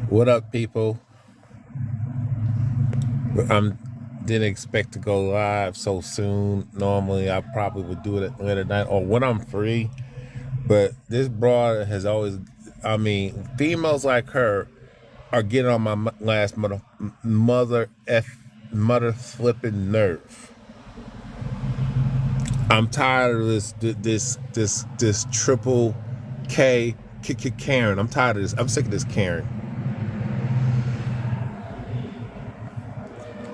What up, people? I didn't expect to go live so soon. Normally, I probably would do it later at night or when I'm free. But this broad has always, females like her are getting on my last mother flipping nerve. I'm tired of this triple K Karen. I'm tired of this. I'm sick of this Karen.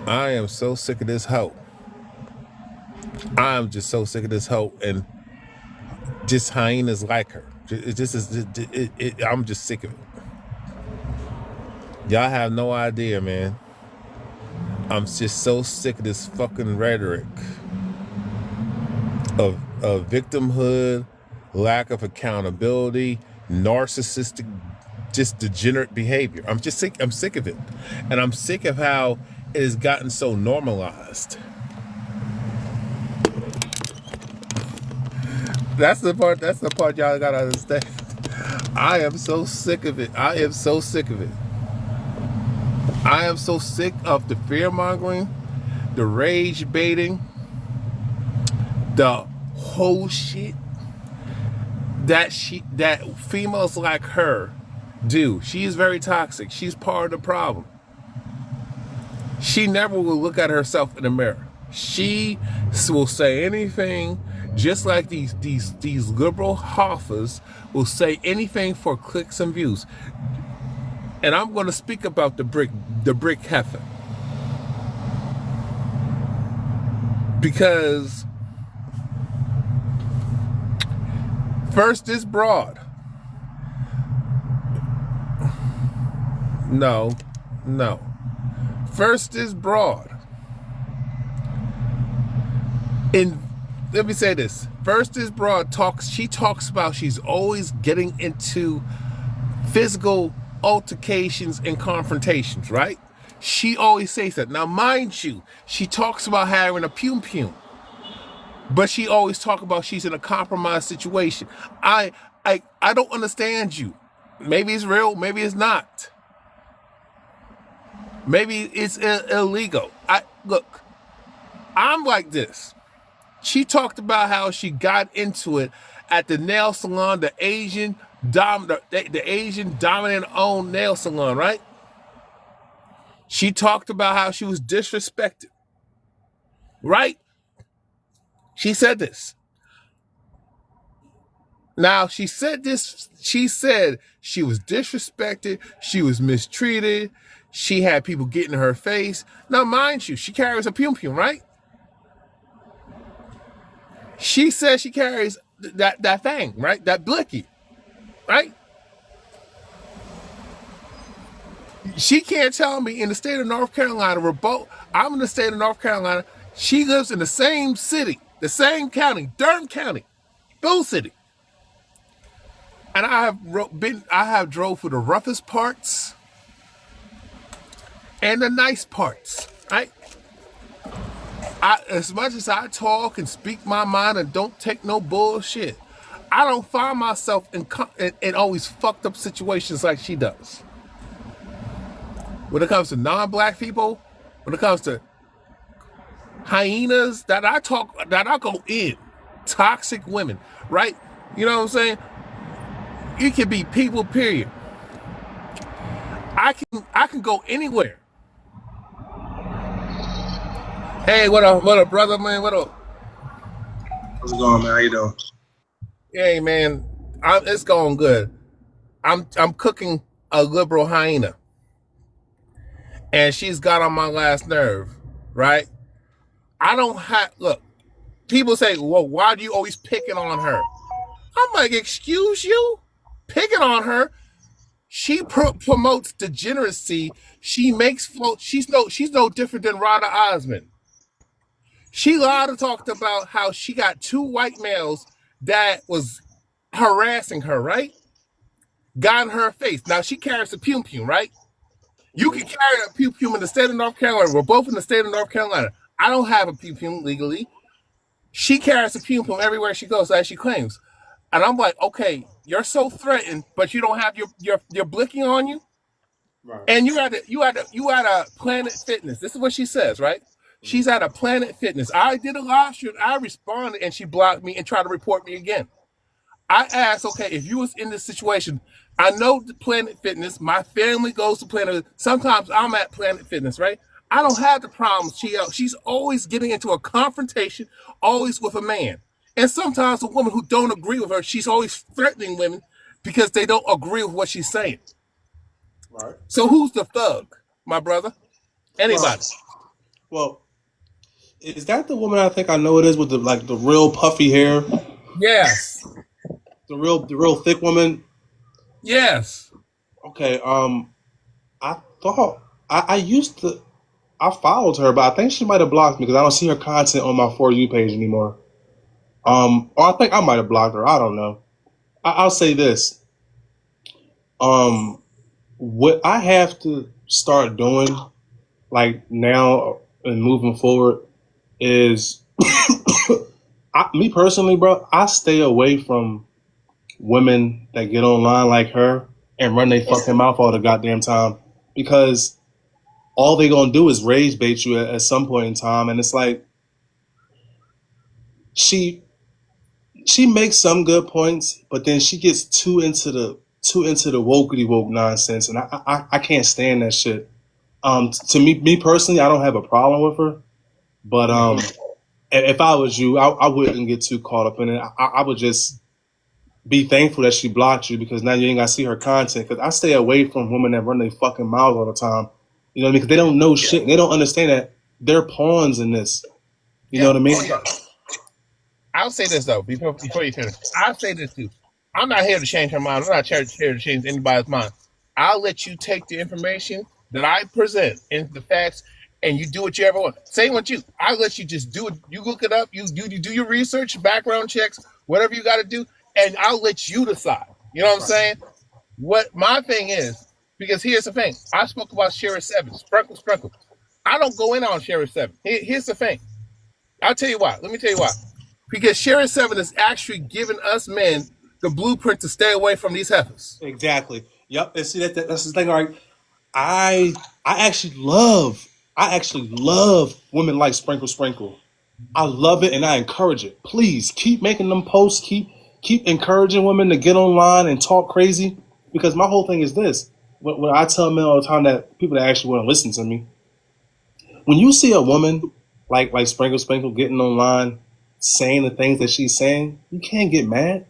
I am so sick of this hoe. I'm just so sick of this hoe and just hyenas like her. It just is. I'm just sick of it. Y'all have no idea, man. I'm just so sick of this fucking rhetoric of victimhood, lack of accountability, narcissistic, just degenerate behavior. I'm just sick. I'm sick of it, and I'm sick of how it has gotten so normalized. That's the part. That's the part y'all gotta understand. I am so sick of it. I am so sick of it. I am so sick of the fear mongering, the rage baiting, the whole shit that females like her do. She is very toxic. She's part of the problem. She never will look at herself in the mirror. She will say anything, just like these liberal hoffers will say anything for clicks and views. And I'm going to speak about the brick heifer, because first is broad. No. First is broad. And let me say this. First is broad she talks about she's always getting into physical altercations and confrontations, right? She always says that. Now, mind you, she talks about having a pum, but she always talks about she's in a compromised situation. I don't understand you. Maybe it's real, maybe it's not. Maybe it's illegal. Look, I'm like this. She talked about how she got into it at the nail salon, the Asian dominant owned nail salon, right? She talked about how she was disrespected, right? She said this. Now, she said she was disrespected, she was mistreated, she had people get in her face. Now, mind you, she carries a pum, right? She says she carries that thing, right? That blicky, right? She can't tell me in the state of North Carolina, I'm in the state of North Carolina, she lives in the same city, the same county, Durham County, Bull City. And I have drove through the roughest parts and the nice parts, right? As much as I talk and speak my mind and don't take no bullshit, I don't find myself in always fucked up situations like she does. When it comes to non-black people, when it comes to hyenas that I go in, toxic women, right? You know what I'm saying? It can be people, period. I can go anywhere. Hey, what up, brother, man? What up? How's it going, man? How you doing? Hey, man, it's going good. I'm cooking a liberal hyena, and she's got on my last nerve, right? I don't have look. People say, "Well, why do you always picking on her?" I'm like, "Excuse you, picking on her." She promotes degeneracy. She makes float. She's no different than Rada Osman. She lied and talked about how she got two white males that was harassing her, right? Got in her face. Now she carries a pum, right? You can carry a pum in the state of North Carolina. We're both in the state of North Carolina. I don't have a pum legally. She carries a pum everywhere she goes, as she claims. And I'm like, okay, you're so threatened, but you don't have your blicking on you? Right. And you at a Planet Fitness. This is what she says, right? She's at a Planet Fitness. I did a live stream. I responded, and she blocked me and tried to report me again. I asked, okay, if you was in this situation, I know the Planet Fitness. My family goes to Planet. Sometimes I'm at Planet Fitness, right? I don't have the problems. She's always getting into a confrontation, always with a man, and sometimes a woman who don't agree with her. She's always threatening women because they don't agree with what she's saying. Right. So who's the thug, my brother? Well, Anybody? well, is that the woman I think I know it is with the real puffy hair, Yes, the real thick woman? yes. Okay. I thought I used to I followed her, but I think she might have blocked me because I don't see her content on my For You page anymore. Or I think I might have blocked her. I don't know. I'll say this. Um, what I have to start doing, like now and moving forward, is me personally, bro. I stay away from women that get online like her and run their fucking mouth all the goddamn time because all they gonna do is rage bait you at some point in time, and it's like she she makes some good points, but then she gets too into the wokey woke nonsense, and I can't stand that shit. To me personally, I don't have a problem with her, but if I was you, I wouldn't get too caught up in it. I would just be thankful that she blocked you because now you ain't got to see her content. Because I stay away from women that run their fucking mouths all the time. You know what I mean? Because they don't know shit. They don't understand that they're pawns in this. You know Yeah. what I mean? Oh, yeah. I'll say this though before you finish. I'll say this too. I'm not here to change her mind. I'm not here to change anybody's mind. I'll let you take the information that I present and the facts, and you do what you ever want. Same with you. I'll let you just do it. You look it up. You do your research, background checks, whatever you got to do, and I'll let you decide. You know what I'm saying? What my thing is, because here's the thing. I spoke about Sheriff Seven, Sprinkle, Sprinkle. I don't go in on Sheriff Seven. Here's the thing. I'll tell you why. Let me tell you why. Because Sharon 7 is actually giving us men the blueprint to stay away from these heifers. Exactly. Yep. And see that's the thing. All right. I I actually love I actually love women like Sprinkle Sprinkle. I love it and I encourage it. Please keep making them posts. Keep encouraging women to get online and talk crazy. Because my whole thing is this: what I tell men all the time that people that actually want to listen to me, when you see a woman like Sprinkle Sprinkle getting online, saying the things that she's saying, you can't get mad.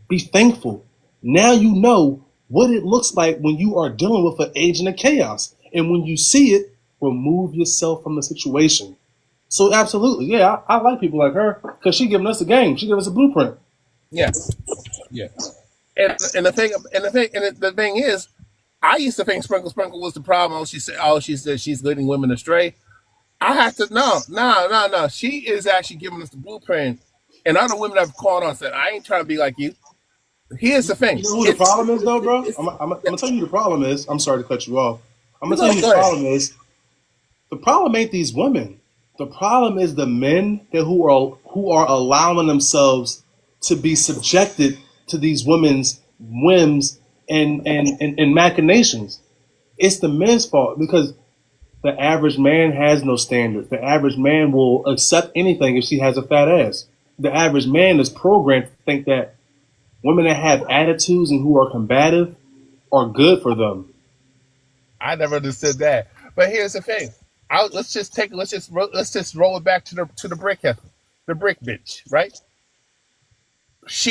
Be thankful. Now you know what it looks like when you are dealing with an agent of chaos, and when you see it, remove yourself from the situation. So absolutely, yeah, I like people like her because she giving us a game. She giving us a blueprint. Yeah, yeah. And the thing is, I used to think Sprinkle Sprinkle was the problem. She said she's leading women astray. I have to no. She is actually giving us the blueprint. And other women have called on and said, I ain't trying to be like you. Here's the thing. You know who the It's problem is, though, bro? it's I'm gonna tell you the problem is. I'm sorry to cut you off. I'm gonna tell no, you the go ahead. problem is. The problem ain't these women. The problem is the men who are allowing themselves to be subjected to these women's whims and machinations. It's the men's fault because the average man has no standards. The average man will accept anything if she has a fat ass. The average man is programmed to think that women that have attitudes and who are combative are good for them. I never understood that. But here's the thing. Let's just roll it back to the brick heifer, the brick bitch, right?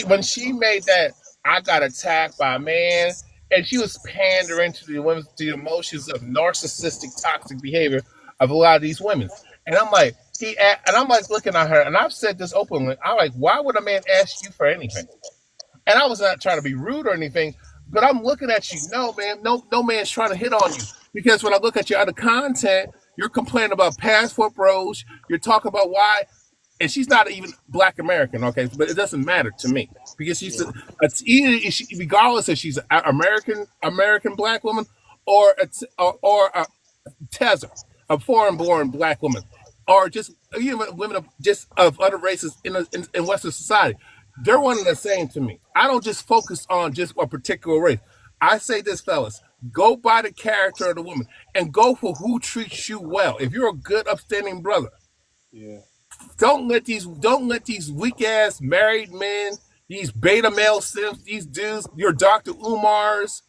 When she made that, I got attacked by a man, and she was pandering to the emotions of narcissistic, toxic behavior of a lot of these women. And I'm like looking at her, and I've said this openly. I'm like, why would a man ask you for anything? And I was not trying to be rude or anything, but I'm looking at you. No, man, no man's trying to hit on you. Because when I look at your other content, you're complaining about passport bros. You're talking about why, and she's not even Black American, okay? But it doesn't matter to me because it's either regardless if she's an American Black woman or a Tezzer, a foreign-born Black woman, or just even women of other races in Western society. They're one and the same to me. I don't just focus on just a particular race. I say this, fellas. Go by the character of the woman and go for who treats you well. If you're a good, upstanding brother, Yeah. don't let these weak ass married men, these beta male simps, these dudes, your Dr. Umars,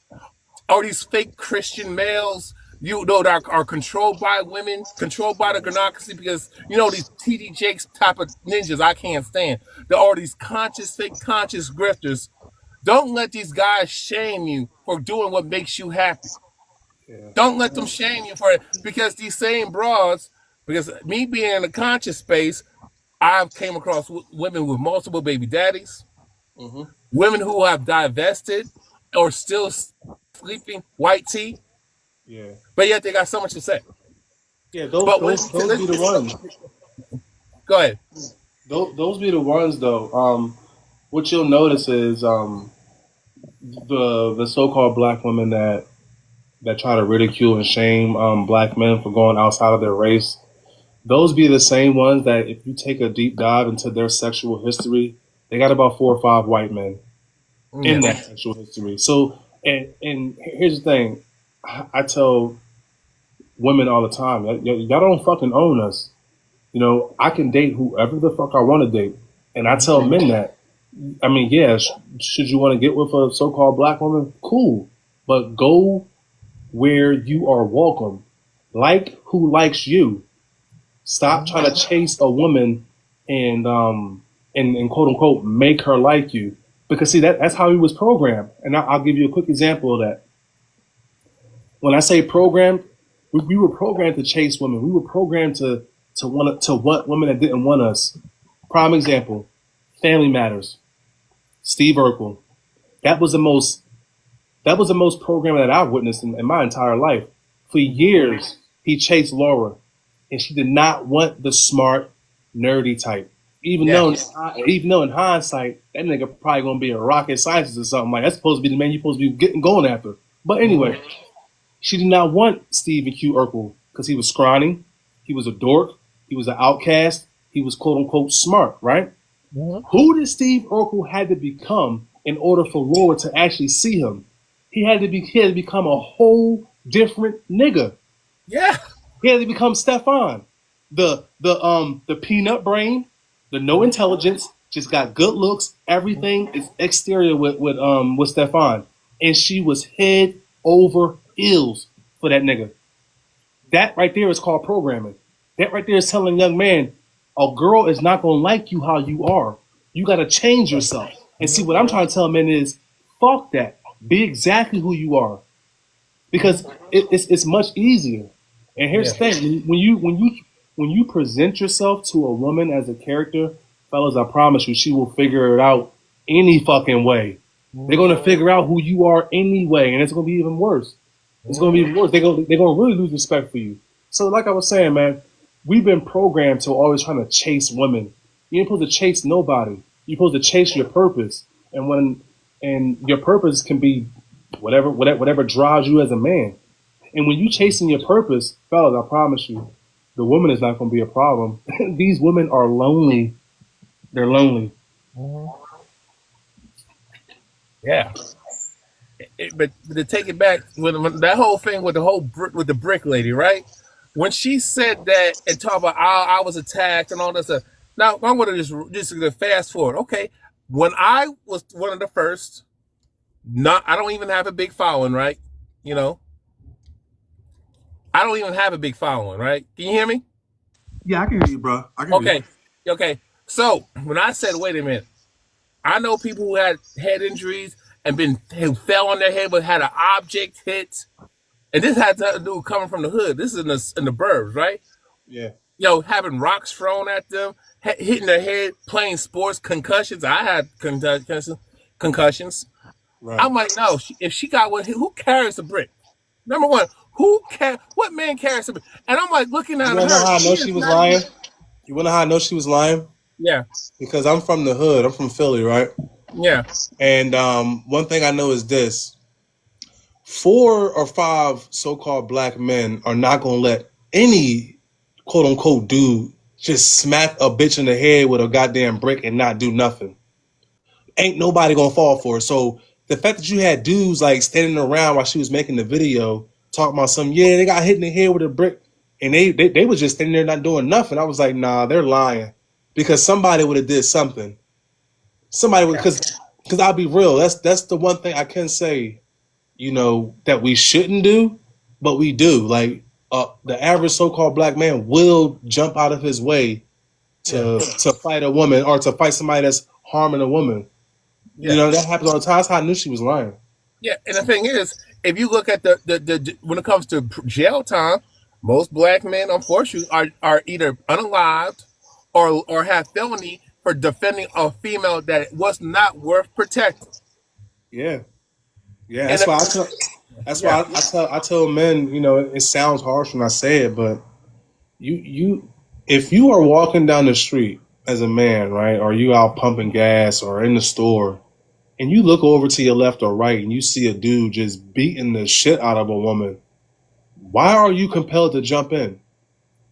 or these fake Christian males, that are controlled by women, controlled by the gynocracy, because these TD Jakes type of ninjas I can't stand. There are these fake conscious grifters. Don't let these guys shame you for doing what makes you happy. Yeah. Don't let them shame you for it, because these same broads, because me being in a conscious space, I've came across women with multiple baby daddies, Mm-hmm. women who have divested or still sleeping white tea, Yeah. but yet they got so much to say. Yeah. Those But those those be the ones. go ahead. Those be the ones though. What you'll notice is the so-called black women that try to ridicule and shame black men for going outside of their race. Those be the same ones that if you take a deep dive into their sexual history, they got about 4 or 5 white men in Yeah, that sexual history. So, and here's the thing, I tell women all the time, y'all don't fucking own us. I can date whoever the fuck I want to date, and I tell men that. I mean, yeah, should you want to get with a so-called black woman? Cool, but go where you are welcome. Like who likes you. Stop trying to chase a woman and quote unquote make her like you. Because see that's how he was programmed. And I'll give you a quick example of that. When I say programmed, we were programmed to chase women. We were programmed to want women that didn't want us. Prime example, Family Matters. Steve Urkel. That was the most programming that I've witnessed in my entire life. For years, he chased Laura, and she did not want the smart, nerdy type. Even yeah, though, even though in hindsight, that nigga probably gonna be a rocket scientist or something like that's supposed to be the man you're supposed to be getting going after. But anyway, she did not want Stephen Q. Urkel because he was scrawny, he was a dork, he was an outcast, he was quote unquote smart, right? Who did Steve Urkel had to become in order for Laura to actually see him? He had to become a whole different nigga. yeah, He had to become Stefan, the peanut brain, the no intelligence, just got good looks. Everything is exterior with Stefan, and she was head over heels for that nigga. That right there is called programming. That right there is telling a young man, a girl is not gonna like you how you are. You gotta change yourself. And see what I'm trying to tell men is, fuck that. Be exactly who you are, because it's much easier. And here's yeah, the thing: when you present yourself to a woman as a character, fellas, I promise you, she will figure it out any fucking way. They're gonna figure out who you are anyway, and it's gonna be even worse. It's gonna be even worse. They're gonna really lose respect for you. So, like I was saying, man, we've been programmed to always trying to chase women. You ain't supposed to chase nobody. You're supposed to chase your purpose, and your purpose can be whatever drives you as a man. And when you chasing your purpose, fellas, I promise you, the woman is not going to be a problem. These women are lonely. They're lonely. yeah. But to take it back, when that whole thing with with the brick lady, right? When she said that and talk about I was attacked and all that stuff. Now I'm gonna just fast forward. Okay, when I was one of the first, not I don't even have a big following, right? You know, I don't even have a big following, right? Can you hear me? Yeah, I can hear you, bro. I can hear you. Okay, okay. So when I said, wait a minute, I know people who had head injuries and who fell on their head but had an object hit. And this had to do coming from the hood. This is in the burbs, right? Yeah, Having rocks thrown at them, hitting their head, playing sports, concussions. I had concussions. right. I'm like, no. If she got one, who carries a brick? Number one, what man carries a brick? And I'm like looking You at wanna know her. how I She know is she was not even. lying? You wanna know how I know she was lying? Yeah, Because I'm from the hood. I'm from Philly, right? yeah, And one thing I know is this: 4 or 5 so-called black men are not gonna let any quote unquote dude just smack a bitch in the head with a goddamn brick and not do nothing. Ain't nobody gonna fall for it. So the fact that you had dudes like standing around while she was making the video talking about some, yeah, they got hit in the head with a brick, and they was just standing there not doing nothing. I was like, nah, they're lying, because somebody would have did something. Somebody would, because I'll be real. That's the one thing I can say, that we shouldn't do, but we do. Like the average so-called black man will jump out of his way to fight a woman or to fight somebody that's harming a woman. Yeah. That happens all the time. That's how I knew she was lying. Yeah, and the thing is, if you look at the when it comes to jail time, most black men, unfortunately, are either unalived or have felony for defending a female that was not worth protecting. Yeah, yeah. And That's why I tell. That's why I tell men. It sounds harsh when I say it, but if you are walking down the street as a man, right, or you out pumping gas or in the store, and you look over to your left or right and you see a dude just beating the shit out of a woman, why are you compelled to jump in?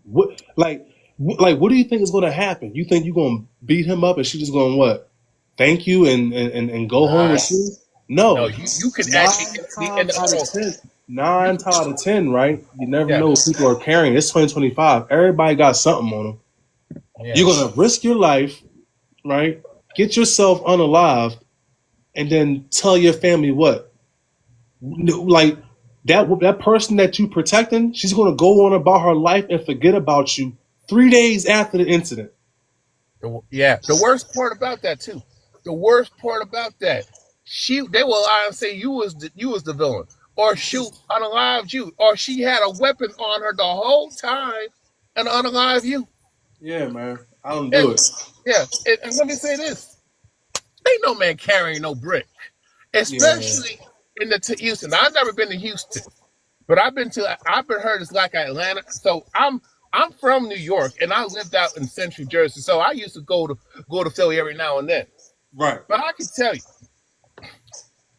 What do you think is going to happen? You think you're going to beat him up and she's just going what? Thank you and go home with you? no, No. you could actually Nine times out of 10, right? You never Yeah. know what people are carrying. It's 2025. Everybody got something on them. Yeah. You're going to risk your life, right? Get yourself unalived, and then tell your family what? Like that person that you protecting, she's going to go on about her life and forget about you 3 days after the incident. The worst part about that too. The worst part about that, they will lie and say you was the villain, or shoot unalived you, or she had a weapon on her the whole time and unalive you. Yeah, man. I don't And do it. yeah, and let me say this: ain't no man carrying no brick, especially in the Houston. I've never been to Houston, but I've been heard it's like Atlanta. So I'm from New York, and I lived out in Central Jersey. So I used to go to Philly every now and then. Right. But I can tell you,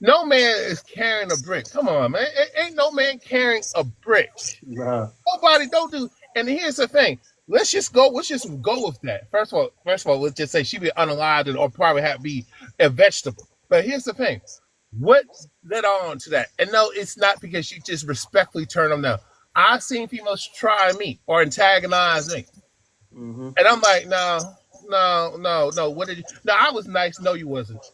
no man is carrying a brick. Come on, man. Ain't no man carrying a brick. Nah. Nobody don't do. And here's the thing. Let's just go with that. First of all, let's just say she be unalived or probably have to be a vegetable. But here's the thing. What led on to that? And no, it's not because you just respectfully turn them down. I've seen females try me or antagonize me. Mm-hmm. And I'm like, no. What did you? No, I was nice. No, you wasn't.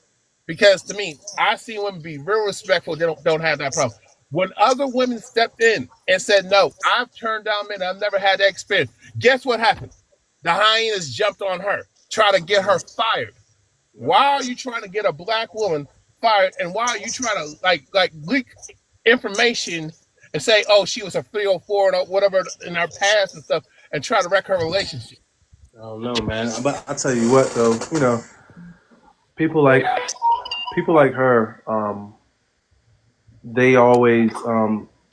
Because to me, I've seen women be real respectful. They don't have that problem. When other women stepped in and said, no, I've turned down men. I've never had that experience. Guess what happened? The hyenas jumped on her, try to get her fired. Why are you trying to get a black woman fired? And why are you trying to like leak information and say, oh, she was a 304 or whatever in her past and stuff, and try to wreck her relationship? I don't know, man. But I tell you what, though, people like her, they always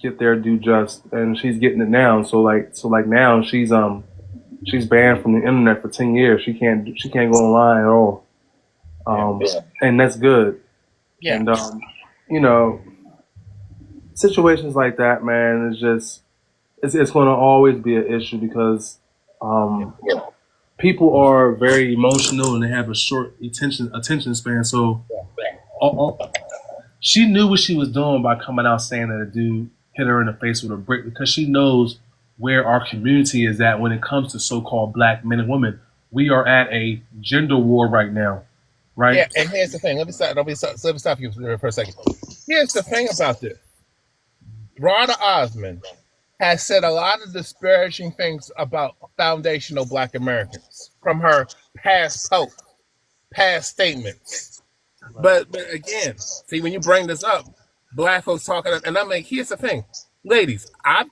get their due just, and she's getting it now. So now she's banned from the internet for 10 years. She can't go online at all. And that's good. Yeah. And situations like that, man, is just it's going to always be an issue because people are very emotional and they have a short attention span. So she knew what she was doing by coming out saying that a dude hit her in the face with a brick, because she knows where our community is at when it comes to so-called black men and women. We are at a gender war right now, right? Yeah, and here's the thing. Let me stop you for a second. Here's the thing about this. Rhonda Osmond has said a lot of disparaging things about foundational black Americans from her past posts, past statements. But again, see, when you bring this up, black folks talking, and I'm like, here's the thing. Ladies, I've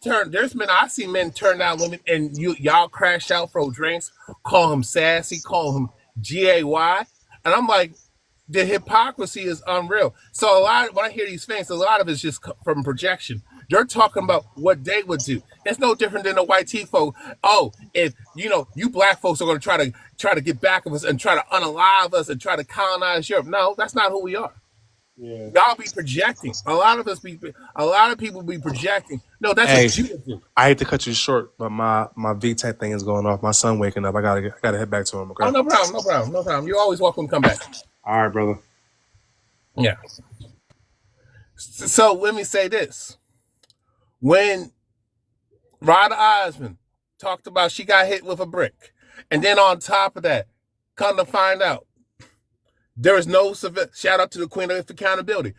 seen men turn down women, and y'all crash out for drinks, call him sassy, call him gay, and I'm like, the hypocrisy is unreal. So when I hear these things, a lot of it's just from projection. They're talking about what they would do. It's no different than the white T folk. Oh, if you black folks are going to try to get back of us and try to unalive us and try to colonize Europe. No, that's not who we are. Yeah. Y'all be projecting. A lot of people be projecting. No, that's what you do. I hate to cut you short, but my VTech thing is going off. My son waking up. I gotta head back to him. Okay. Oh, no problem. You're always welcome to come back. All right, brother. Yeah. So let me say this. When Rhonda Osmond talked about she got hit with a brick, and then on top of that, come to find out, there is no shout out to the Queen of Accountability.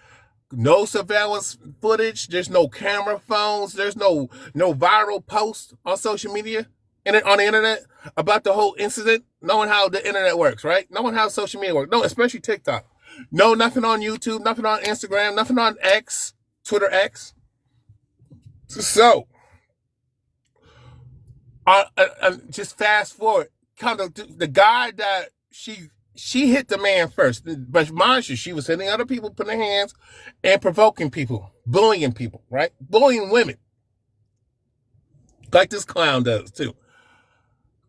No surveillance footage. There's no camera phones. There's no viral posts on social media and on the internet about the whole incident. Knowing how the internet works, right? Knowing how social media works. No, especially TikTok. No, nothing on YouTube. Nothing on Instagram. Nothing on X, Twitter X. So, just fast forward. Kind of the guy that she hit the man first, but mind you, she was hitting other people, putting their hands, and provoking people, bullying people, right? Bullying women, like this clown does too.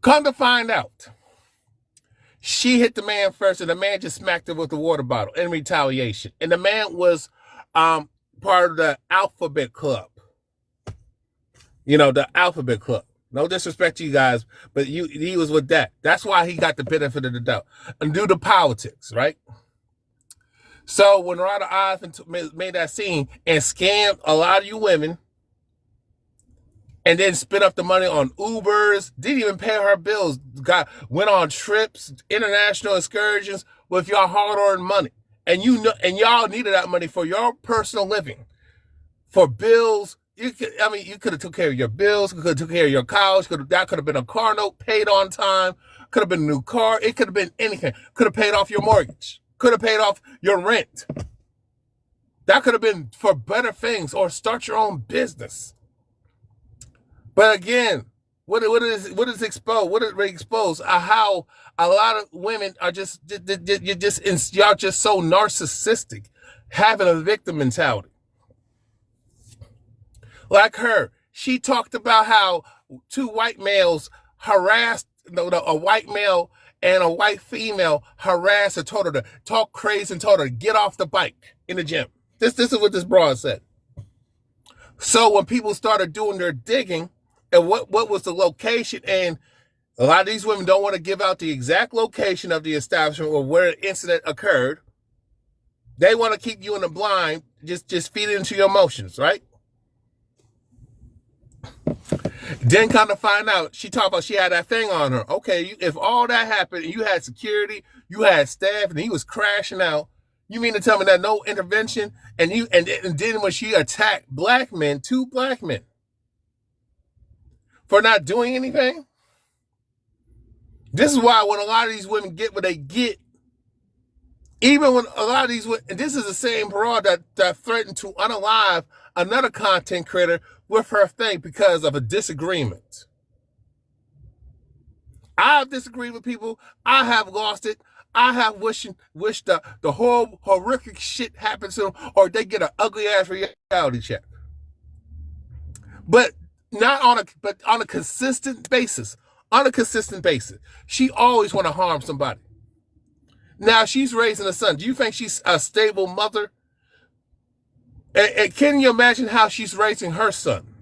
Come to find out, she hit the man first, and the man just smacked her with the water bottle in retaliation. And the man was part of the Alphabet Club. You know, the Alphabet Club. No disrespect to you guys, but he was with that. That's why he got the benefit of the doubt. And due to politics, right? So when Rhonda Osmond made that scene and scammed a lot of you women, and then spent up the money on Ubers, didn't even pay her bills, went on trips, international excursions with your hard-earned money, and y'all needed that money for your personal living, for bills. You could have took care of your bills, could have took care of your college, that could have been a car note paid on time, could have been a new car, it could have been anything, could have paid off your mortgage, could have paid off your rent. That could have been for better things, or start your own business. But again, what is exposed? What it exposed? How a lot of women are y'all just so narcissistic, having a victim mentality. Like her, she talked about how two white males harassed, a white male and a white female harassed her, told her to talk crazy and told her to get off the bike in the gym. This is what this broad said. So when people started doing their digging, and what was the location, and a lot of these women don't want to give out the exact location of the establishment or where the incident occurred. They want to keep you in the blind, just feed it into your emotions, right? Then kind of find out, she talked about she had that thing on her. Okay, if all that happened and you had security, you had staff, and he was crashing out, you mean to tell me that no intervention? And then when she attacked black men, two black men, for not doing anything? This is why when a lot of these women get what they get, even when a lot of these women, and this is the same broad that threatened to unalive another content creator with her thing because of a disagreement. I have disagreed with people. I have lost it. I have wished the whole horrific shit happens to them, or they get an ugly ass reality check. But on a consistent basis. On a consistent basis. She always want to harm somebody. Now she's raising a son. Do you think she's a stable mother? And can you imagine how she's raising her son?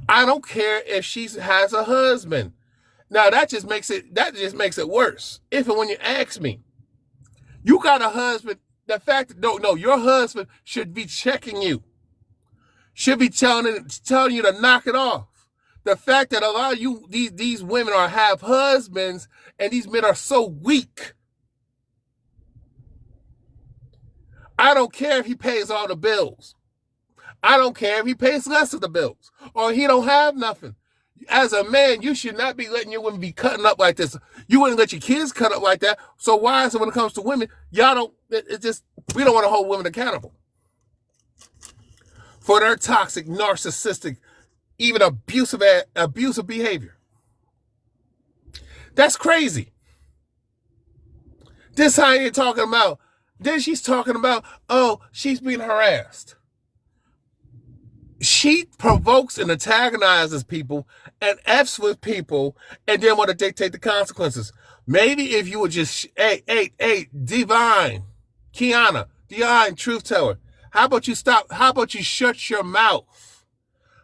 I don't care if she has a husband. Now that just makes it worse. If and when you ask me, you got a husband. The fact that no, your husband should be checking you. Should be telling you to knock it off. The fact that a lot of you, these women have husbands, and these men are so weak. I don't care if he pays all the bills. I don't care if he pays less of the bills, or he don't have nothing. As a man, you should not be letting your women be cutting up like this. You wouldn't let your kids cut up like that. So why is it when it comes to women, we don't want to hold women accountable for their toxic, narcissistic, even abusive behavior. That's crazy. This how you're talking about. Then she's talking about, oh, she's being harassed. She provokes and antagonizes people and F's with people and then want to dictate the consequences. Maybe if you would just, hey, Divine, Kiana, Truth Teller, how about you stop? How about you shut your mouth?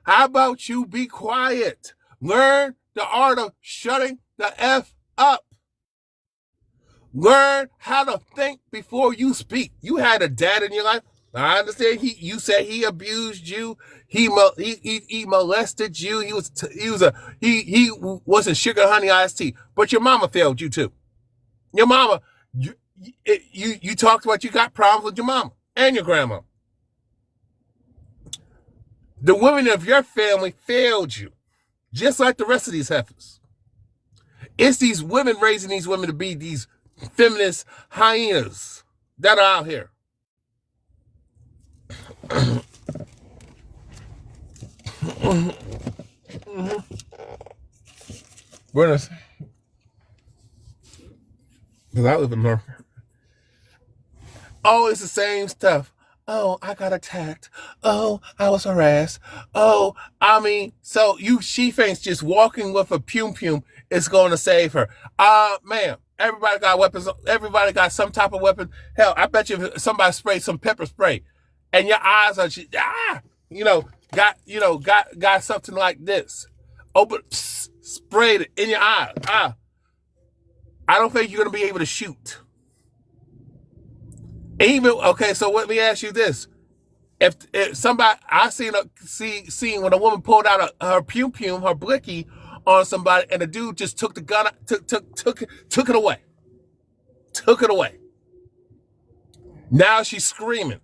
How about you be quiet? Learn the art of shutting the F up. Learn how to think before you speak. You had a dad in your life. I understand. You said he abused you. He molested you. He wasn't sugar honey iced tea. But your mama failed you too. Your mama, you talked about you got problems with your mama and your grandma. The women of your family failed you, just like the rest of these heifers. It's these women raising these women to be these feminist hyenas that are out here. Because I live in North. Oh, it's the same stuff. Oh, I got attacked. Oh, I was harassed. Oh, so she thinks just walking with a pum is going to save her. Ma'am, everybody got weapons. Everybody got some type of weapon. Hell, I bet you if somebody sprayed some pepper spray and your eyes are just, got something like this. Open, sprayed it in your eyes. I don't think you're going to be able to shoot. Even okay, so let me ask you this: if somebody I seen when a woman pulled out her her blicky on somebody, and the dude just took the gun, took it away, took it away. Now she's screaming.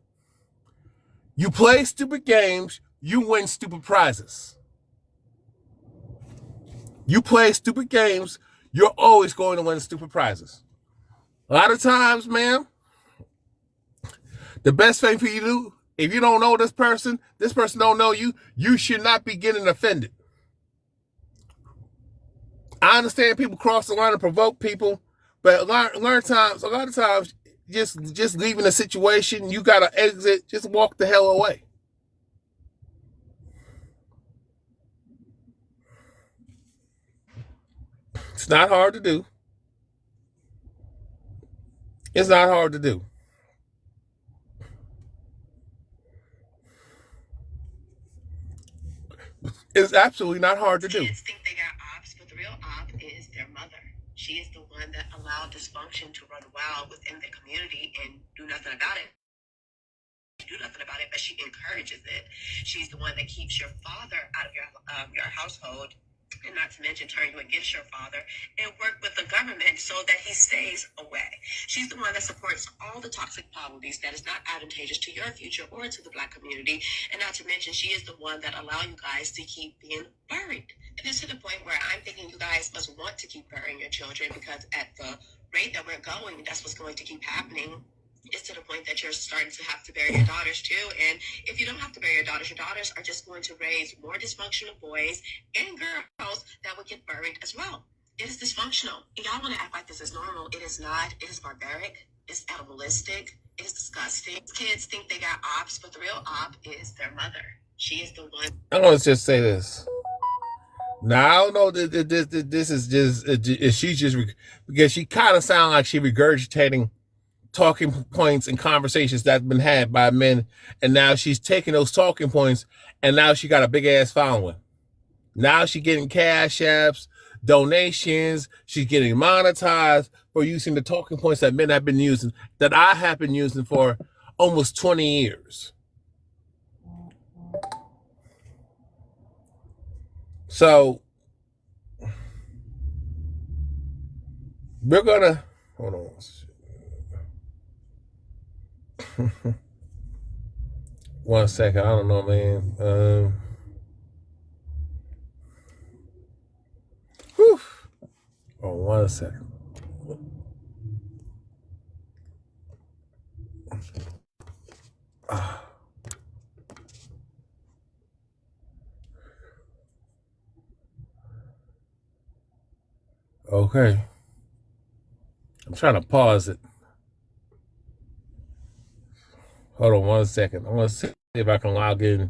You play stupid games, you win stupid prizes. You play stupid games, you're always going to win stupid prizes. A lot of times, man. The best thing for you to do, if you don't know this person don't know you, you should not be getting offended. I understand people cross the line and provoke people, but a lot of times, just leaving a situation, you gotta exit, just walk the hell away. It's not hard to do. It's not hard to do. It's absolutely not hard to do. Kids think they got ops, but the real op is their mother. She is the one that allowed dysfunction to run wild within the community and do nothing about it. Do nothing about it, but she encourages it. She's the one that keeps your father out of your household, and not to mention turn you against your father and work with the government so that he stays away. She's the one that supports all the toxic policies that is not advantageous to your future or to the Black community. And not to mention, she is the one that allow you guys to keep being buried. And it's to the point where I'm thinking you guys must want to keep burying your children, because at the rate that we're going, that's what's going to keep happening. It's to the point that you're starting to have to bury your daughters too. And if you don't have to bury your daughters are just going to raise more dysfunctional boys and girls that would get buried as well. It is dysfunctional. Y'all want to act like this is normal. It is not. It is barbaric. It's animalistic. It is disgusting. Kids think they got ops, but the real op is their mother. She is the one. I'm going to just say this. Now, I don't know that this is just, she's just, because she kind of sounds like she regurgitating talking points and conversations that have been had by men, and now she's taking those talking points, and now she got a big ass following. Now she's getting cash apps, donations, she's getting monetized for using the talking points that men have been using, that I have been using for almost 20 years. So we're gonna hold on. One second, I don't know, man. Whew. Oh, 1 second. Okay. I'm trying to pause it. Hold on 1 second. I'm gonna see if I can log in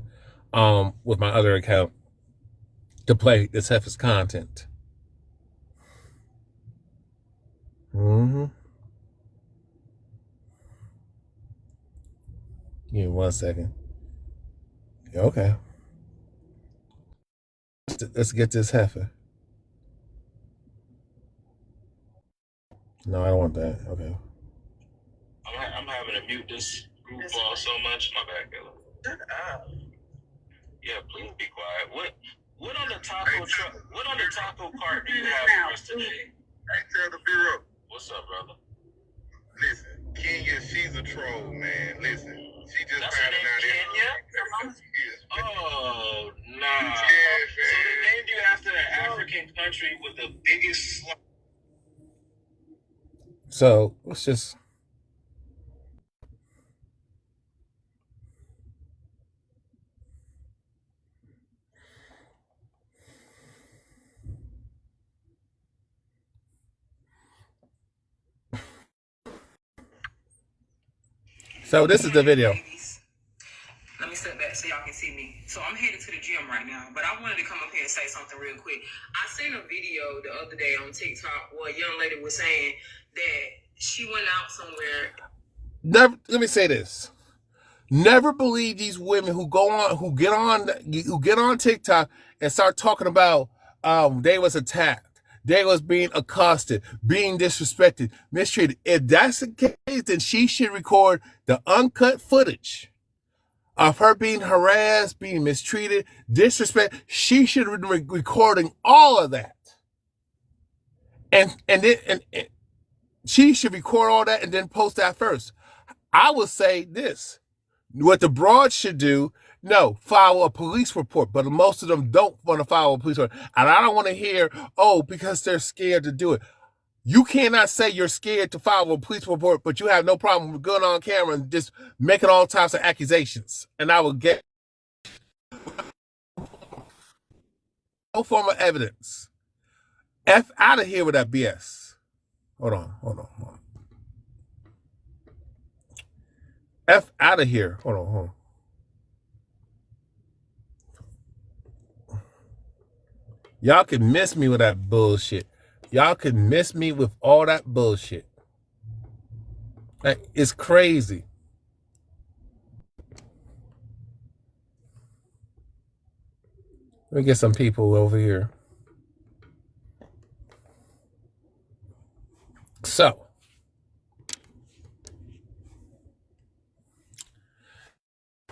with my other account to play this heifer's content. Mm-hmm. Give me 1 second. Okay. Let's get this heifer. No, I don't want that. Okay. I'm having to mute this Goofball so much. My bad, Caleb. Shut up. Yeah, please be quiet. What on the taco truck? What on the taco cart do you have for us today? Hey, tell the bureau. What's up, brother? Listen, Kenya, she's a troll, man. Listen, she just found out Kenya. Oh, nah. Yeah, so they named you after an African country with the biggest. So let's just. So this is the video. Let me step back so y'all can see me. So I'm headed to the gym right now, but I wanted to come up here and say something real quick. I seen a video the other day on TikTok where a young lady was saying that she went out somewhere. Never. Let me say this. Never believe these women who get on TikTok and start talking about they was attacked. They was being accosted, being disrespected, mistreated. If that's the case, then she should record the uncut footage of her being harassed, being mistreated, disrespected. She should be recording all of that. And she should record all that and then post that first. I would say this. What the broad should do, no, file a police report, but most of them don't want to file a police report. And I don't want to hear, because they're scared to do it. You cannot say you're scared to file a police report, but you have no problem with going on camera and just making all types of accusations. And I will get no form of evidence. F out of here with that BS. Hold on. F out of here. Hold on. Y'all can miss me with that bullshit. Y'all can miss me with all that bullshit. It's crazy. Let me get some people over here. So,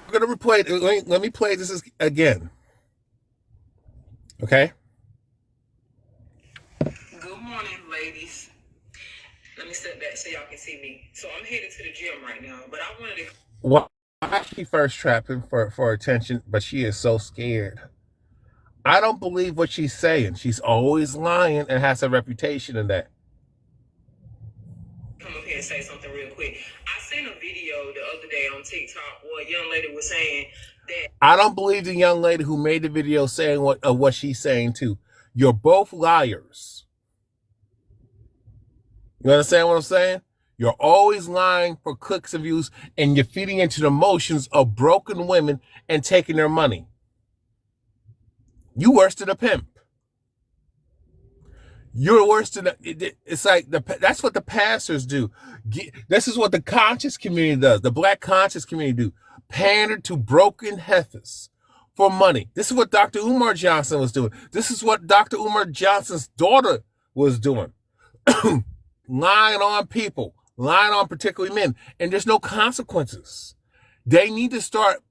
we're going to replay it. Let me play this again. Okay? Good morning, ladies. Let me step back so y'all can see me. So I'm headed to the gym right now, but I wanted to... Why she first trapping for attention, but she is so scared. I don't believe what she's saying. She's always lying and has a reputation in that. Come up here and say something real quick. I seen a video the other day on TikTok where a young lady was saying that... I don't believe the young lady who made the video saying what she's saying too. You're both liars. You understand what I'm saying? You're always lying for clicks and views, and you're feeding into the emotions of broken women and taking their money. You worse than a pimp. You're worse than it's like that's what the pastors do. This is what the conscious community does. The black conscious community do. Pander to broken heifers for money. This is what Dr. Umar Johnson was doing. This is what Dr. Umar Johnson's daughter was doing. Lying on people, lying on particularly men, and there's no consequences. They need to start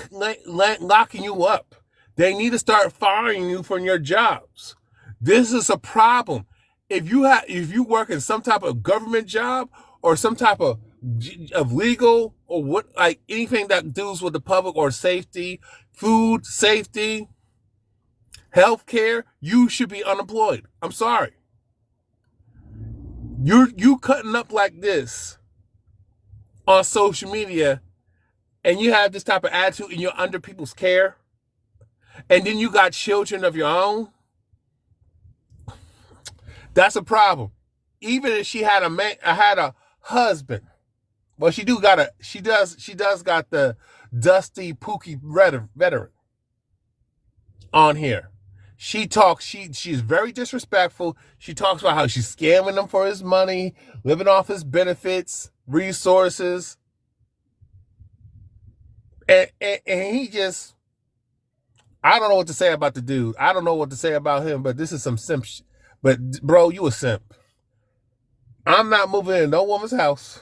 locking you up. They need to start firing you from your jobs. This is a problem. If you work in some type of government job or some type of legal or anything that deals with the public or safety, food safety, healthcare, you should be unemployed. I'm sorry. You cutting up like this on social media and you have this type of attitude and you're under people's care and then you got children of your own. That's a problem. Even if she had a husband. Well, she does got the dusty pookie veteran on here. She talks, she's very disrespectful. She talks about how she's scamming him for his money, living off his benefits, resources. And he just, I don't know what to say about the dude. I don't know what to say about him, but this is some simp shit. But bro, you a simp. I'm not moving in no woman's house.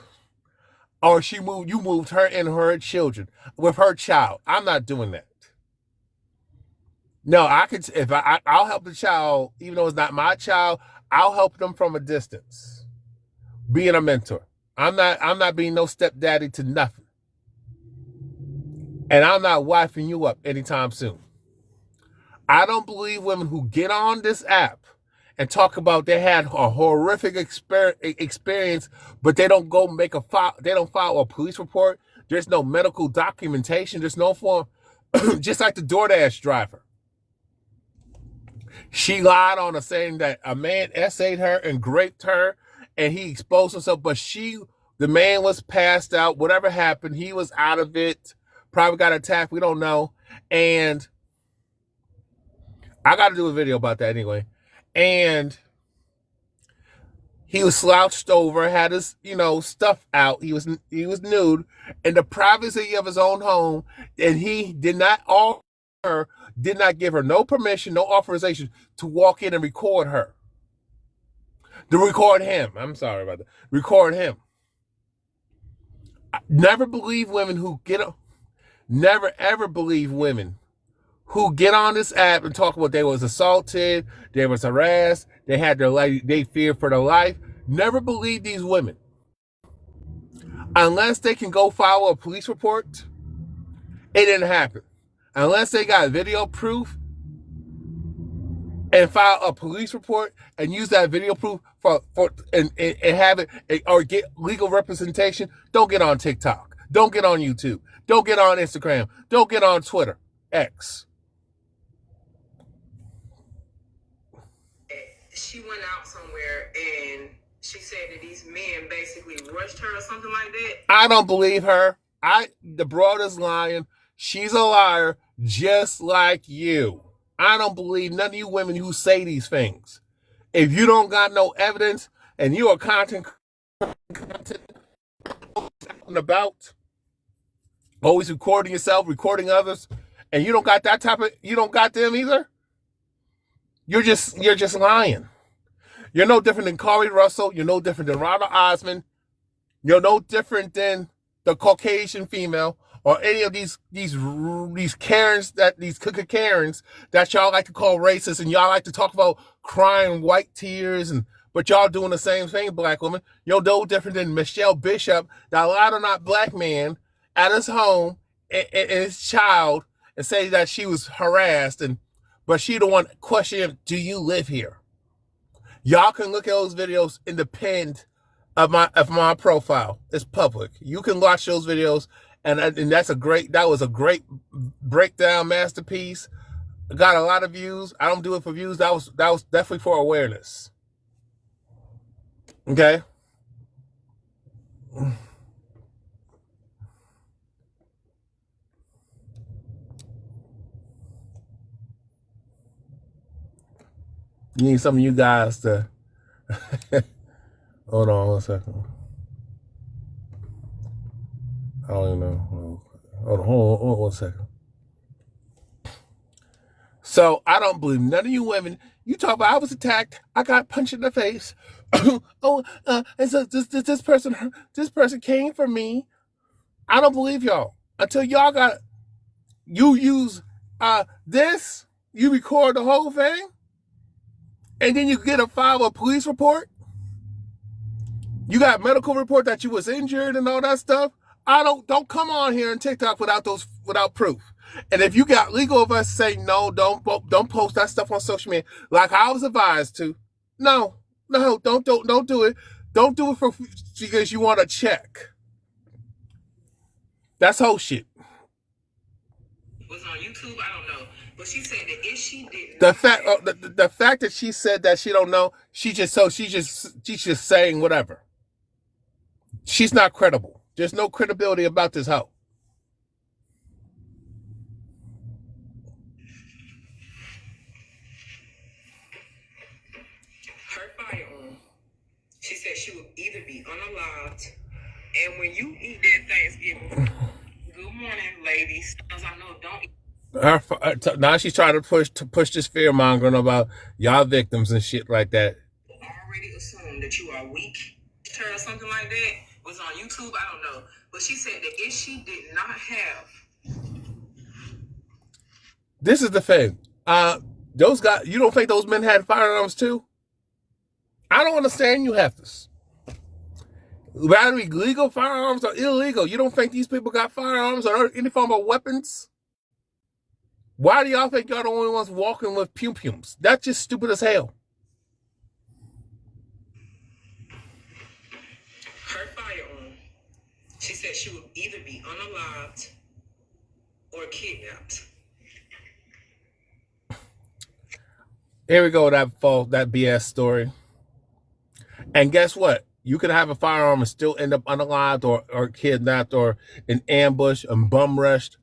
Or you moved her and her children with her child. I'm not doing that. No, I could, if I'll help the child, even though it's not my child, I'll help them from a distance. Being a mentor. I'm not being no stepdaddy to nothing. And I'm not wifing you up anytime soon. I don't believe women who get on this app and talk about they had a horrific experience, but they don't go make a file, they don't file a police report. There's no medical documentation. There's no form, just like the DoorDash driver. She lied on her saying that a man essayed her and raped her and he exposed himself, but the man was passed out. Whatever happened, he was out of it. Probably got attacked. We don't know. And I got to do a video about that anyway. And he was slouched over, had his, stuff out. He was nude in the privacy of his own home, and he did not give her no permission, no authorization to walk in and record her. To record him. I'm sorry about that. Record him. Never ever believe women who get on this app and talk about they was assaulted, they was harassed, they had they feared for their life. Never believe these women. Unless they can go file a police report, it didn't happen. Unless they got video proof and file a police report and use that video proof and have it or get legal representation, don't get on TikTok. Don't get on YouTube. Don't get on Instagram. Don't get on Twitter. X. She went out somewhere and she said that these men basically rushed her or something like that. I don't believe her. The broad is lying. She's a liar, just like you. I don't believe none of you women who say these things. If you don't got no evidence and you are content about, always recording yourself, recording others, and you don't got you don't got them either, you're just lying. You're no different than Corey Russell. You're no different than Robert Osmond. You're no different than the Caucasian female or any of these Karens, these cookie Karens that y'all like to call racist, and y'all like to talk about crying white tears, but y'all doing the same thing, black women. You're no different than Michelle Bishop that allowed a not black man at his home and his child and say that she was harassed, but she the one questioning, do you live here? Y'all can look at those videos independent of my profile. It's public. You can watch those videos, and that was a great breakdown masterpiece. Got a lot of views. I don't do it for views. That was definitely for awareness. Okay? You need some of you guys to hold on 1 second. I don't even know. Hold on 1 second. So I don't believe none of you women. You talk about I was attacked. I got punched in the face. And so this person came for me. I don't believe y'all until y'all you use this. You record the whole thing, and then you get a file a police report. You got medical report that you was injured and all that stuff. Don't come on here and TikTok without proof. And if you got legal advice, say no, don't post that stuff on social media like I was advised to. No, don't do it. Don't do it because you want a check. That's whole shit. Was on YouTube, I don't know, but she said that if she did, the fact that she said that she don't know, she's just saying whatever. She's not credible. There's no credibility about this hoe. Her firearm, she said she would either be unalived, and when you eat that Thanksgiving, good morning, ladies. As I know, don't. Now she's trying to push this fear mongering about y'all victims and shit like that. Already assume that you are weak or something like that. was on YouTube. I don't know. But she said that if she did not have. This is the thing. Those guys, you don't think those men had firearms too? I don't understand you have this. Whether it be legal firearms or illegal, you don't think these people got firearms or any form of weapons? Why do y'all think y'all the only ones walking with pew-pews? That's just stupid as hell. Her firearm, she said she would either be unalived or kidnapped. Here we go, that BS story. And guess what? You could have a firearm and still end up unalived or kidnapped or in ambush and bum rushed,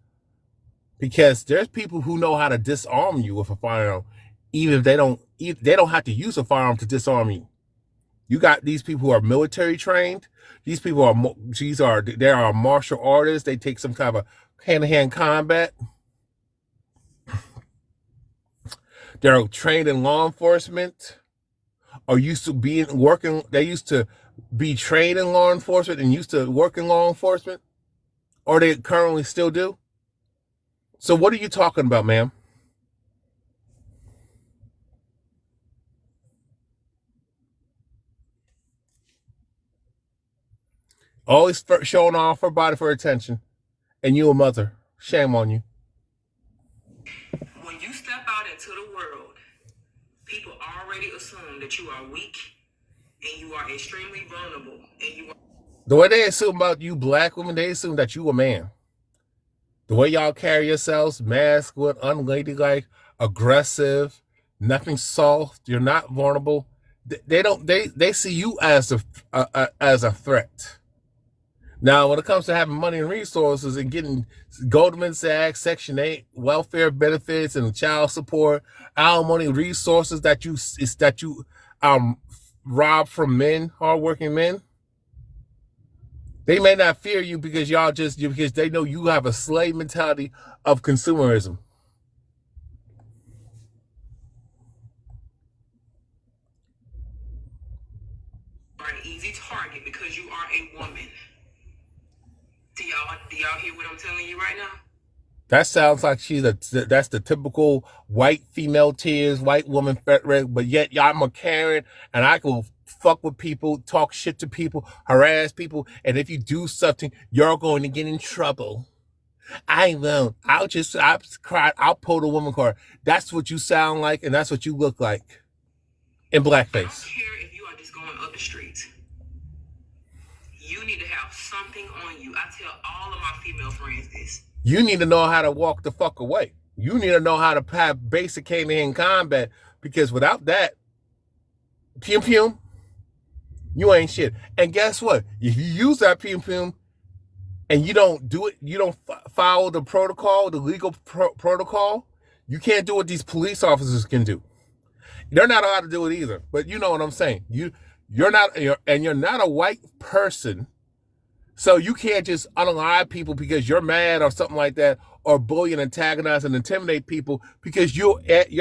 because there's people who know how to disarm you with a firearm, even if they don't have to use a firearm to disarm you. You got these people who are military trained. These people are martial artists. They take some kind of hand-to-hand combat. They're trained in law enforcement, or used to be working. They used to be trained in law enforcement and used to work in law enforcement, or they currently still do. So what are you talking about, ma'am? Always showing off her body for attention, and you a mother. Shame on you. When you step out into the world, people already assume that you are weak and you are extremely vulnerable. And you are. The way they assume about you black women, they assume that you a man. The way y'all carry yourselves, masculine, unladylike, aggressive, nothing soft. You're not vulnerable. They see you as a threat. Now, when it comes to having money and resources and getting Goldman Sachs, Section 8, welfare benefits and child support, alimony resources that you rob from men, hardworking men, they may not fear you because because they know you have a slave mentality of consumerism. You are an easy target because you are a woman. Do y'all hear what I'm telling you right now? That sounds like that's the typical white female tears, white woman rhetoric, but yet I'm a Karen and I can fuck with people, talk shit to people, harass people, and if you do something, you're going to get in trouble. I won't. I'll cry. I'll pull the woman card. That's what you sound like, and that's what you look like in blackface. I don't care if you are just going up the street. You need to have something on you. I tell all of my female friends this. You need to know how to walk the fuck away. You need to know how to have basic hand-to-hand combat, because without that, pew-pew, you ain't shit. And guess what? If you use that pew-pew and you don't do it, you don't follow the protocol, the legal protocol, you can't do what these police officers can do. They're not allowed to do it either. But you know what I'm saying. You're not a white person, so you can't just unalive people because you're mad or something like that, or bully and antagonize and intimidate people, because your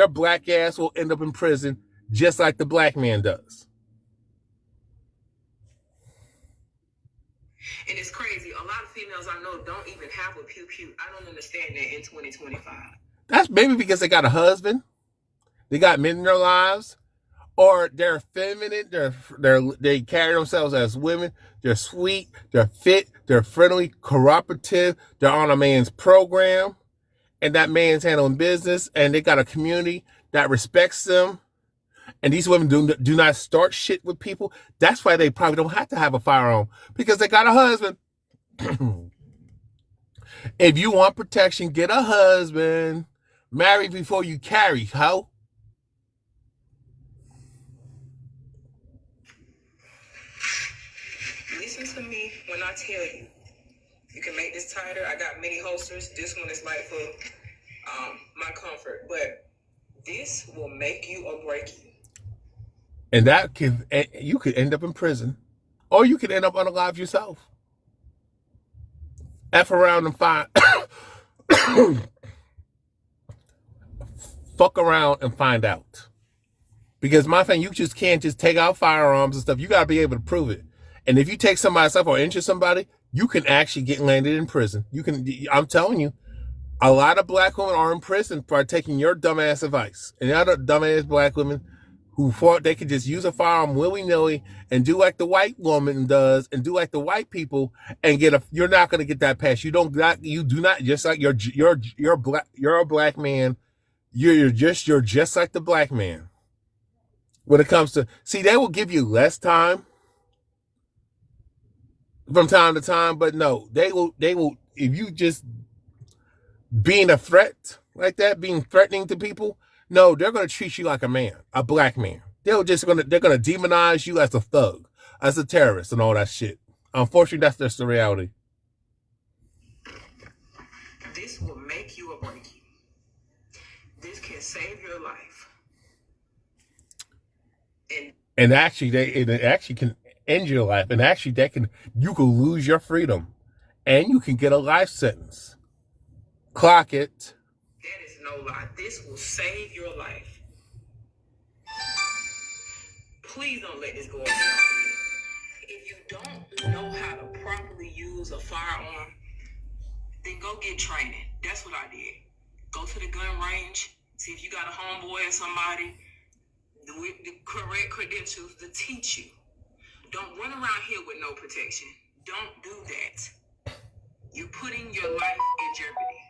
black ass will end up in prison just like the black man does. And it's crazy. A lot of females I know don't even have a pew-pew. I don't understand that in 2025. That's maybe because they got a husband, they got men in their lives, or they're feminine, they carry themselves as women, they're sweet, they're fit, they're friendly, cooperative, they're on a man's program, and that man's handling business, and they got a community that respects them, and these women do not start shit with people. That's why they probably don't have to have a firearm, because they got a husband. If you want protection, get a husband. Marry before you carry, hoe. Listen to me when I tell you. You can make this tighter. I got many holsters. This one is like for my comfort, but this will make you or break you. And you could end up in prison, or you could end up unalive yourself. F around and find, fuck around and find out. Because my thing, you just can't just take out firearms and stuff. You got to be able to prove it. And if you take somebody's life or injure somebody, you can actually get landed in prison. I'm telling you, a lot of black women are in prison for taking your dumbass advice. And the other dumbass black women who thought they could just use a firearm willy-nilly and do like the white woman does and do like the white people and you're not going to get that pass. You do not, just like you're a black man. You're just like the black man. When it comes to, see, they will give you less time from time to time, but no, they will, if you just being a threat like that, being threatening to people, no, they're going to treat you like a man, a black man. They're going to demonize you as a thug, as a terrorist and all that shit. Unfortunately, that's just the reality. This will make you or break you. This can save your life. And actually, it actually can end your life. And actually, you could lose your freedom. And you can get a life sentence. Clock it. That is no lie. This will save your life. Please don't let this go over your head. If you don't know how to properly use a firearm, then go get training. That's what I did. Go to the gun range, see if you got a homeboy or somebody with the correct credentials to teach you. Don't run around here with no protection. Don't do that. You're putting your life in jeopardy.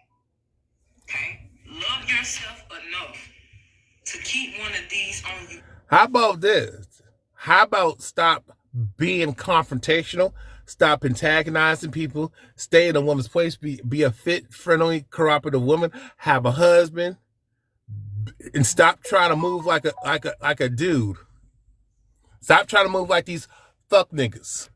Okay? Love yourself enough to keep one of these on you. How about this? How about stop being confrontational? Stop antagonizing people. Stay in a woman's place. Be a fit, friendly, cooperative woman. Have a husband. And stop trying to move like a dude. Stop trying to move like these fuck niggas.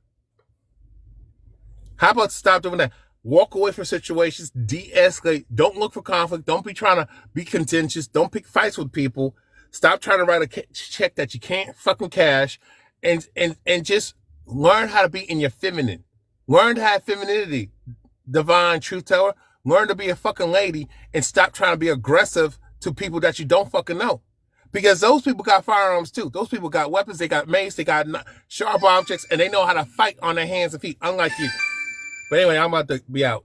How about stop doing that? Walk away from situations, de-escalate. Don't look for conflict. Don't be trying to be contentious. Don't pick fights with people. Stop trying to write a check that you can't fucking cash, and just learn how to be in your feminine. Learn to have femininity, divine truth teller. Learn to be a fucking lady and stop trying to be aggressive to people that you don't fucking know. Because those people got firearms too. Those people got weapons. They got mace. They got sharp objects, and they know how to fight on their hands and feet, unlike you. But anyway, I'm about to be out.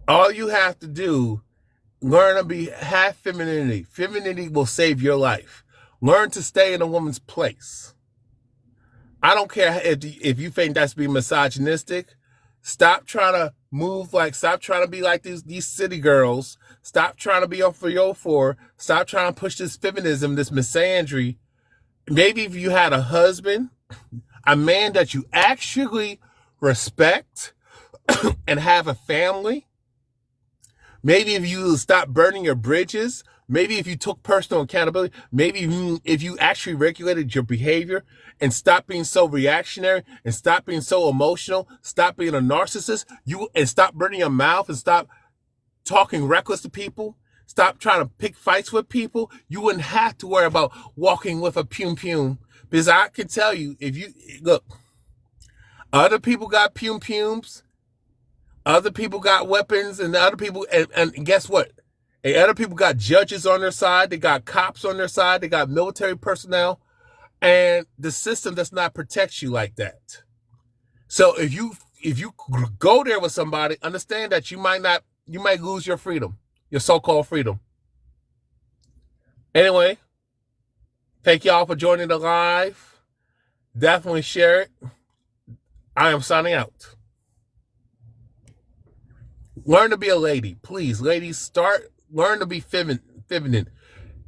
All you have to do, learn to have femininity. Femininity will save your life. Learn to stay in a woman's place. I don't care if you think that's being misogynistic. Stop trying to be like these city girls. Stop trying to be up for your four. Stop trying to push this feminism, this misandry. Maybe if you had a husband, a man that you actually respect and have a family, maybe if you stop burning your bridges, maybe if you took personal accountability, maybe if you actually regulated your behavior and stop being so reactionary and stop being so emotional, stop being a narcissist, and stop burning your mouth and stop talking reckless to people, stop trying to pick fights with people, you wouldn't have to worry about walking with a pum-pum. Because I can tell you, if you, look, other people got pum-pums, other people got weapons, and other people, and guess what? And other people got judges on their side, they got cops on their side, they got military personnel, and the system does not protect you like that. So if you go there with somebody, understand that you might lose your freedom, your so-called freedom. Anyway, thank y'all for joining the live. Definitely share it. I am signing out. Learn to be a lady, please. Ladies, learn to be feminine.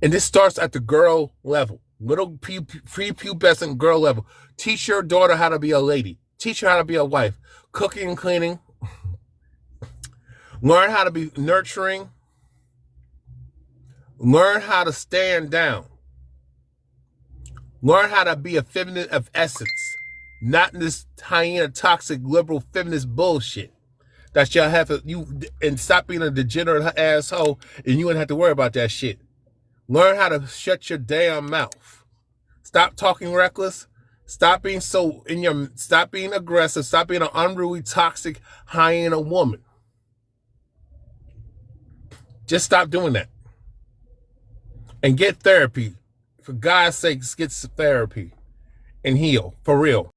And this starts at the girl level, little prepubescent girl level. Teach your daughter how to be a lady. Teach her how to be a wife. Cooking and cleaning. Learn how to be nurturing. Learn how to stand down. Learn how to be a feminine of essence. Not in this hyena, toxic, liberal, feminist bullshit. That y'all have to, and stop being a degenerate asshole, and you wouldn't have to worry about that shit. Learn how to shut your damn mouth. Stop talking reckless. Stop being stop being aggressive. Stop being an unruly, toxic hyena woman. Just stop doing that. And get therapy. For God's sakes, get therapy and heal. For real.